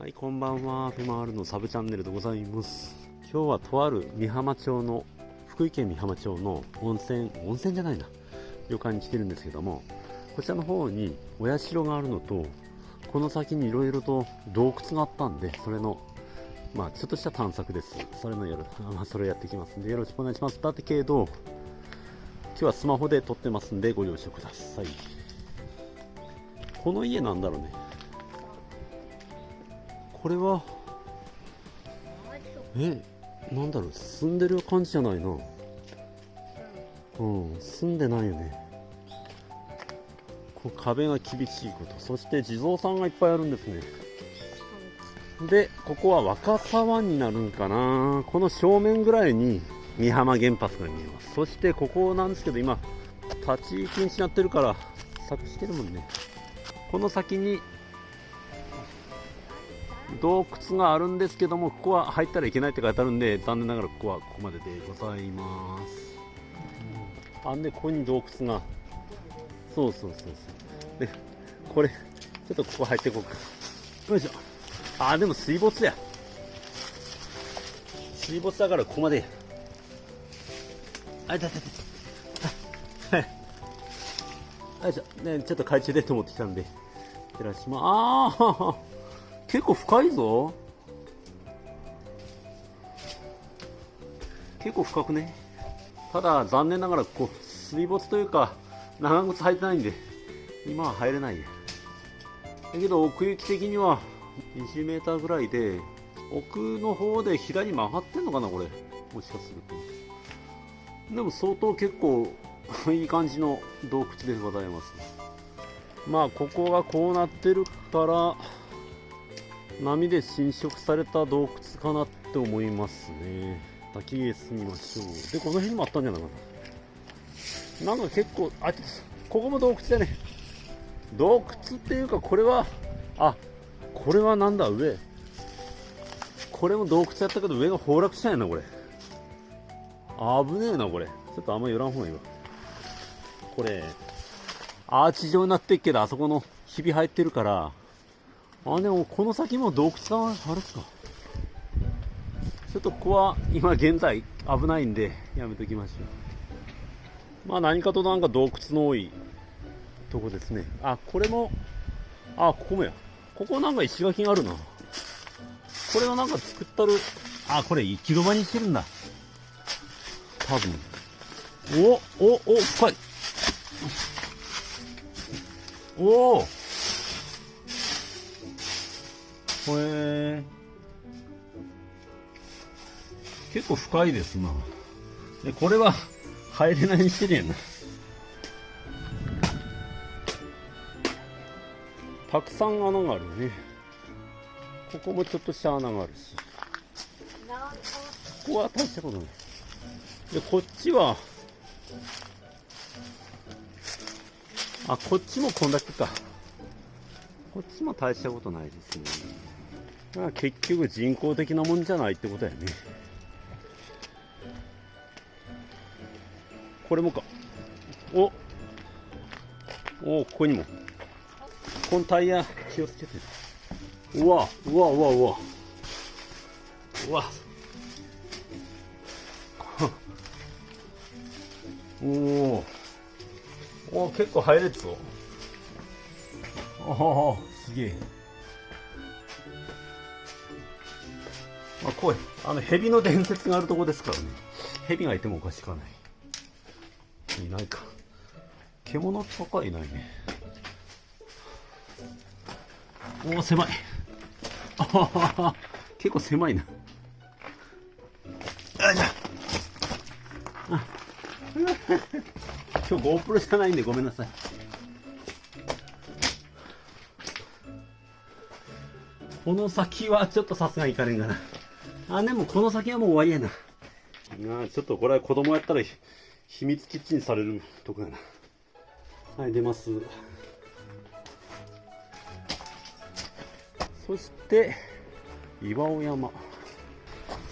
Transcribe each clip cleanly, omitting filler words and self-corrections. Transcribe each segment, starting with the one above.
はい、こんばんは。フェマールのサブチャンネルでございます。今日はとある美浜町の、福井県美浜町の温泉じゃないな、旅館に来てるんですけども、こちらの方にお社があるのと、この先にいろいろと洞窟があったんで、それのちょっとした探索です。それやっていきますんで、よろしくお願いします。だってけど、今日はスマホで撮ってますんで、ご了承ください。この家なんだろうね。これはなんだろう、住んでる感じじゃないな。住んでないよね。壁が厳しいこと、そして地蔵さんがいっぱいあるんですね。で、ここは若狭になるんかな。この正面ぐらいに美浜原発が見えます。そしてここなんですけど、今立ち入り禁止になってるから柵してるもんね。この先に洞窟があるんですけども、ここは入ったらいけないって書いてあるんで、残念ながらここはここまででございます。で、ここに洞窟が、そうで、これちょっとここ入っていこうか。よいしょ。でも水没や。水没だからここまでや。よいしょ。ね、ちょっと懐中電灯持ってきたんで、照らし結構深いぞ。結構深くね。ただ残念ながらここ水没というか長靴履いてないんで今は入れないや。だけど奥行き的には20メーターぐらいで、奥の方で左曲がってんのかなこれ、もしかすると。でも相当結構いい感じの洞窟でございます。ここがこうなってるから波で浸食された洞窟かなって思いますね。滝へ進みましょう。で、この辺にもあったんじゃないかな。なんか結構、ここも洞窟だね。洞窟っていうか、これはなんだ、上。これも洞窟やったけど、上が崩落したんやな、これ。危ねえな、これ。ちょっとあんま寄らん方がいいわ。これ、アーチ状になってっけど、あそこのひび入ってるから、でもこの先も洞窟があるか。ちょっとここは今現在危ないんでやめときましょう。何かとなんか洞窟の多いとこですね。これもここもや。ここなんか石垣があるな。これはなんか作ったる。これ生き場にしてるんだ多分。深い。結構深いですな。で、これは入れないにしてるやんな。たくさん穴があるね。ここもちょっとした穴があるし、ここは大したことない。で、こっちはこっちもこんだけか。こっちも大したことないですね。結局人工的なもんじゃないってことやね。これもか。ここにも。このタイヤ気をつけて。うわ。結構入れるぞ。すげえ。怖い。蛇の伝説があるとこですからね。蛇がいてもおかしくはない。いないか。獣とかいないね。狭い。結構狭いな。今日 GoPro じゃないんでごめんなさい。この先はちょっとさすがに行かれんかな。でもこの先はもう終わりやな。ちょっとこれは子供やったら秘密基地にされるとこやな。出ます。そして岩尾山。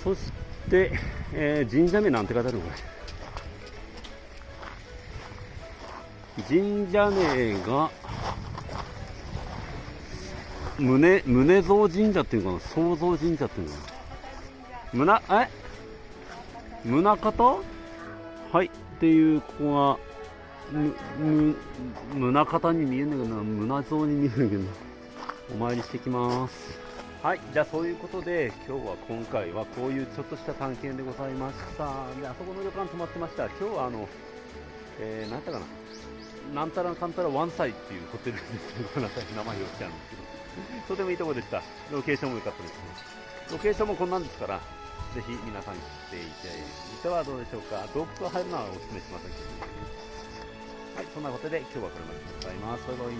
そして神社名なんて書いてあるのこれ。神社名が宗蔵神社っていうのかな、創造神社っていうのかな、宗像、はい、っていう、ここが宗像に見えるんだけどな、宗像に見えるんだけどな。お参りしてきます。はい、じゃあそういうことで今回はこういうちょっとした探検でございました。で、あそこの旅館泊まってました。今日はなんだったかな、なんたらかんたらワンサイっていうホテルですね。ごめんなさい、名前をしちゃうんですけど、とてもいいところでした。ロケーションも良かったですね。ロケーションもこんなんですから、ぜひ皆さん来ていてはどうでしょうか。洞窟が入るのはお勧めしませんけどね。はい、そんなことで今日はこれまででございます。バイバイ。